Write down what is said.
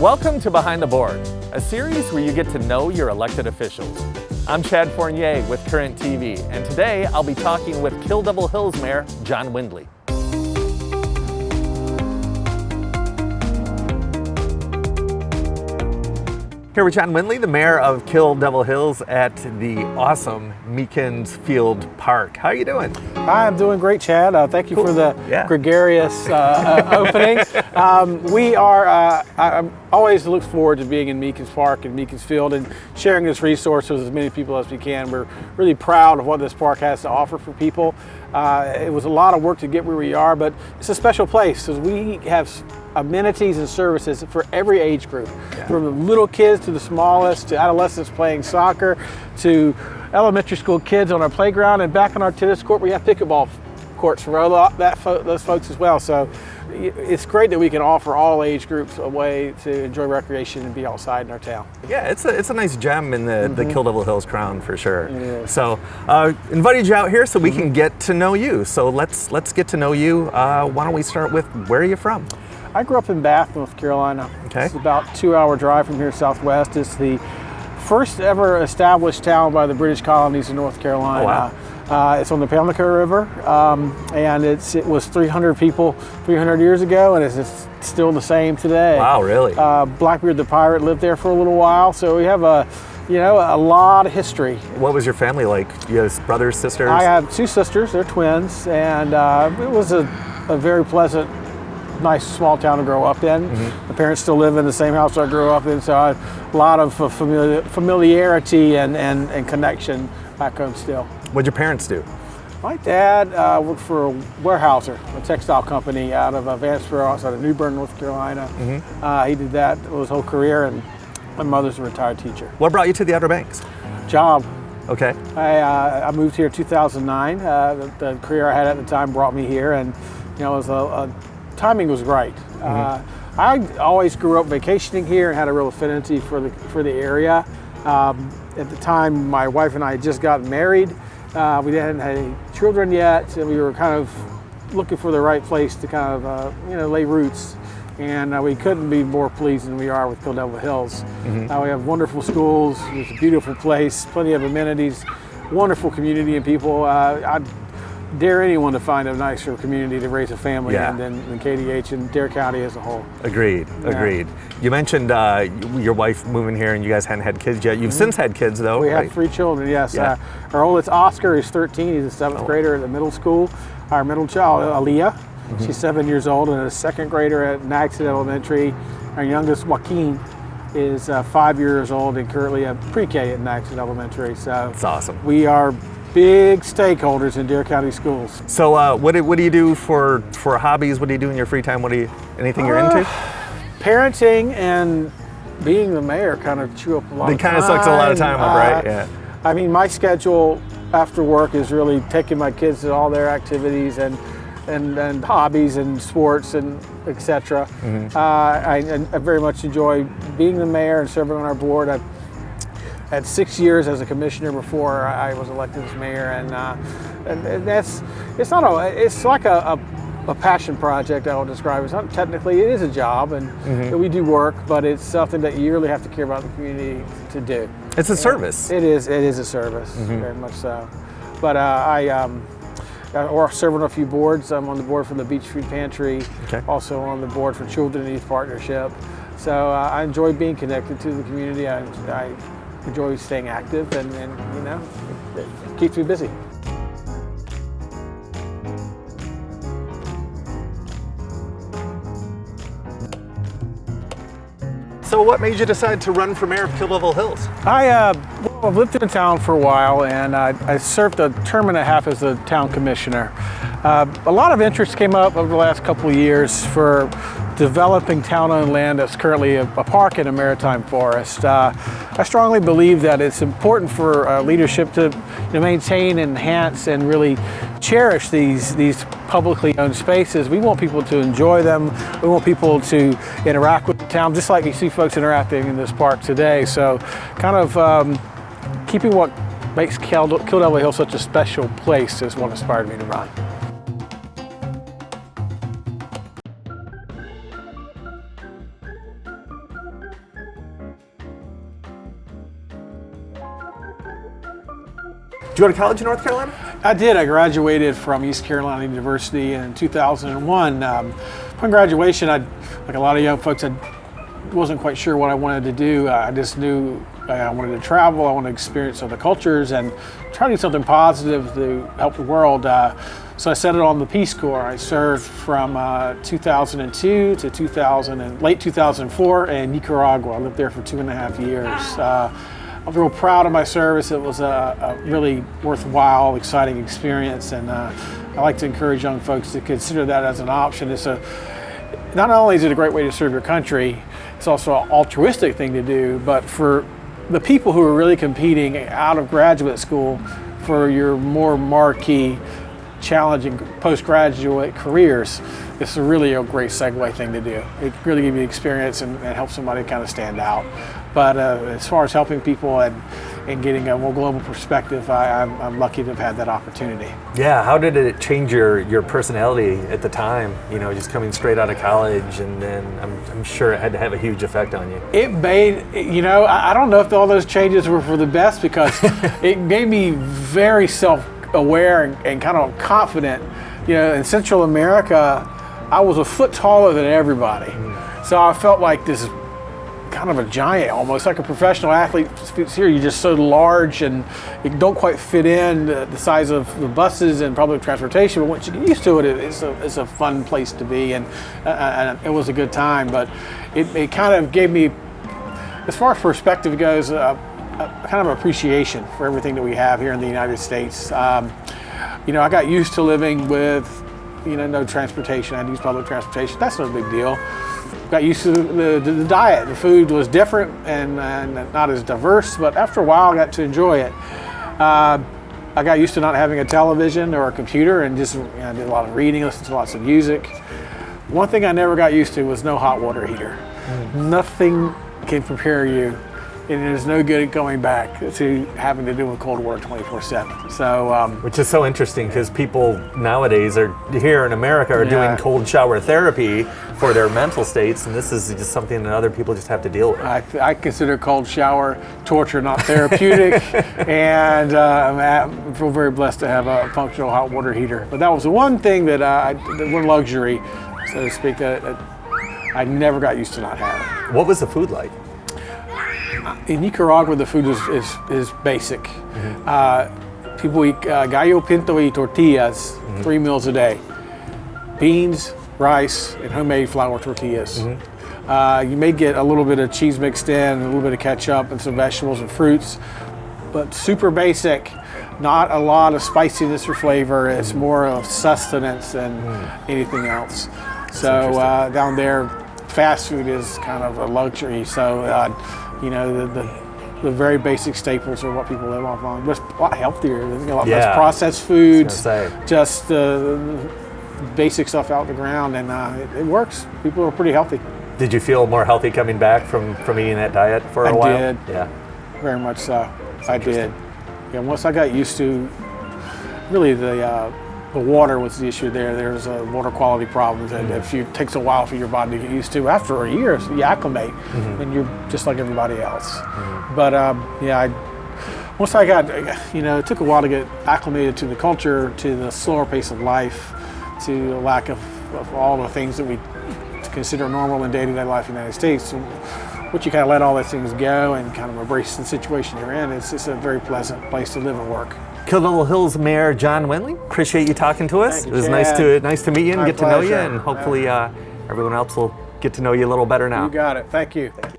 Welcome to Behind the Board, a series where you get to know your elected officials. I'm Chad Fournier with Current TV, and today I'll be talking with Kill Devil Hills Mayor John Windley. Here with John Windley, the mayor of Kill Devil Hills at the awesome Meekins Field Park. How are you doing? I'm doing great, Chad. Thank you for the gregarious opening. I always look forward to being in Meekins Park and Meekins Field and sharing this resource with as many people as we can. We're really proud of what this park has to offer for people. It was a lot of work to get where we are, but it's a special place because we have amenities and services for every age group, from the little kids to the smallest, to adolescents playing soccer, to elementary school kids on our playground, and back on our tennis court we have pickleball courts for those folks as well. So it's great that we can offer all age groups a way to enjoy recreation and be outside in our town. Yeah, it's a nice gem in the Kill Devil Hills crown for sure. It is. So invited you out here so we can get to know you. So let's get to know you. Why don't we start with, where are you from? I grew up in Bath, North Carolina. Okay. It's about a 2-hour drive from here southwest. It's the first ever established town by the British colonies in North Carolina. Oh, wow. It's on the Pamlico River, and it was 300 people 300 years ago, and it's still the same today. Wow, really? Blackbeard the pirate lived there for a little while, so we have a lot of history. What was your family like? You have brothers, sisters? I have 2 sisters. They're twins, and it was a very pleasant, nice small town to grow up in. My parents still live in the same house I grew up in, so I have a lot of familiarity and connection back home still. What'd your parents do? My dad worked for a warehouser, a textile company out of Vanceboro, outside of New Bern, North Carolina. He did that his whole career, and my mother's a retired teacher. What brought you to the Outer Banks? Job. Okay. I moved here in 2009. The career I had at the time brought me here, and it was timing was right. I always grew up vacationing here and had a real affinity for the area. At the time, my wife and I had just gotten married. We hadn't had any children yet, and we were kind of looking for the right place to kind of lay roots. And we couldn't be more pleased than we are with Kill Devil Hills. We have wonderful schools. It's a beautiful place, plenty of amenities, wonderful community and people. I'd dare anyone to find a nicer community to raise a family in than KDH and Dare County as a whole. Agreed. You mentioned your wife moving here and you guys hadn't had kids yet. You've since had kids though, We have 3 children, yes. Yeah. Our oldest, Oscar, is 13. He's a 7th grader at the middle school. Our middle child, Aaliyah, she's 7 years old and a 2nd grader at Nagston Elementary. Our youngest, Joaquin, is 5 years old and currently at pre-K at Nagston Elementary. So that's awesome. We are big stakeholders in Dare County schools. So what do you do for hobbies? What do you do in your free time? Anything you're into? Parenting and being the mayor kind of chew up a lot of time. It kind of sucks a lot of time up, right? Yeah. I mean, my schedule after work is really taking my kids to all their activities and hobbies and sports and etc. I very much enjoy being the mayor and serving on our board. I had 6 years as a commissioner before I was elected as mayor, and it's like a passion project. I would describe it. It's not technically, it is a job, and we do work, but it's something that you really have to care about the community to do. It's a service. It is a service, very much so. But I serve on a few boards. I'm on the board for the Beach Food Pantry, also on the board for Children and Youth Partnership. So I enjoy being connected to the community. I enjoy staying active, and it keeps me busy. So what made you decide to run for mayor of Kill Devil Hills? I've lived in town for a while, and I served a term and a half as a town commissioner. A lot of interest came up over the last couple of years for developing town-owned land that's currently a park and a maritime forest. I strongly believe that it's important for leadership to maintain, enhance, and really cherish these publicly owned spaces. We want people to enjoy them. We want people to interact with the town, just like you see folks interacting in this park today. So kind of keeping what makes Kill Devil Hills such a special place is what inspired me to run. Did you go to college in North Carolina? I did. I graduated from East Carolina University in 2001. Upon graduation, like a lot of young folks, I wasn't quite sure what I wanted to do. I just knew I wanted to travel, I wanted to experience other cultures and try to do something positive to help the world. So I settled on the Peace Corps. I served from 2002 to late 2004 in Nicaragua. I lived there for 2.5 years. I'm real proud of my service. It was a really worthwhile, exciting experience, and I like to encourage young folks to consider that as an option. Not only is it a great way to serve your country, it's also an altruistic thing to do, but for the people who are really competing out of graduate school for your more marquee, challenging postgraduate careers, it's really a great segue thing to do. It really gives you experience and helps somebody kind of stand out. But as far as helping people and getting a more global perspective, I'm lucky to have had that opportunity. Yeah, how did it change your personality at the time? You know, just coming straight out of college, and then I'm sure it had to have a huge effect on you. It made, I don't know if all those changes were for the best, because it made me very self-aware and kind of confident. In Central America, I was a foot taller than everybody. So I felt like this kind of a giant, almost like a professional athlete. Here, you're just so large and you don't quite fit in the size of the buses and public transportation. But once you get used to it, it's a fun place to be, and it was a good time. But it kind of gave me, as far as perspective goes, a kind of appreciation for everything that we have here in the United States. I got used to living with no transportation. I'd use public transportation. That's no big deal. Got used to the diet. The food was different and not as diverse, but after a while I got to enjoy it. I got used to not having a television or a computer, and just I did a lot of reading, listened to lots of music. One thing I never got used to was no hot water heater. Nothing can prepare you, and there's no good at going back to having to do with cold water 24/7. So, which is so interesting, because people nowadays here in America are doing cold shower therapy for their mental states, and this is just something that other people just have to deal with. I consider cold shower torture, not therapeutic, and I feel very blessed to have a functional hot water heater. But that was the one thing that one luxury, so to speak, that I never got used to not having. What was the food like? In Nicaragua, the food is basic. People eat gallo pinto y tortillas 3 meals a day. Beans, rice, and homemade flour tortillas. You may get a little bit of cheese mixed in, a little bit of ketchup, and some vegetables and fruits, but super basic. Not a lot of spiciness or flavor. It's more of sustenance than anything else. So down there, fast food is kind of a luxury. So the very basic staples are what people live off on. But it's a lot healthier. A lot less processed foods. Just basic stuff out the ground, and it works. People are pretty healthy. Did you feel more healthy coming back from eating that diet for a while? I did. Yeah. Very much so. I did. Yeah. Once I got used to, really the water was the issue there. There's water quality problems, and it takes a while for your body to get used to. After a year, you acclimate, and you're just like everybody else. But once I got, it took a while to get acclimated to the culture, to the slower pace of life, to the lack of all the things that we consider normal in day-to-day life in the United States. So once you kind of let all those things go and kind of embrace the situation you're in, it's a very pleasant place to live and work. Kill Devil Hills Mayor John Windley, appreciate you talking to us. Thank you, it was Chad. nice to meet you and My get to know you, pleasure. and hopefully everyone else will get to know you a little better now. You got it. Thank you. Thank you.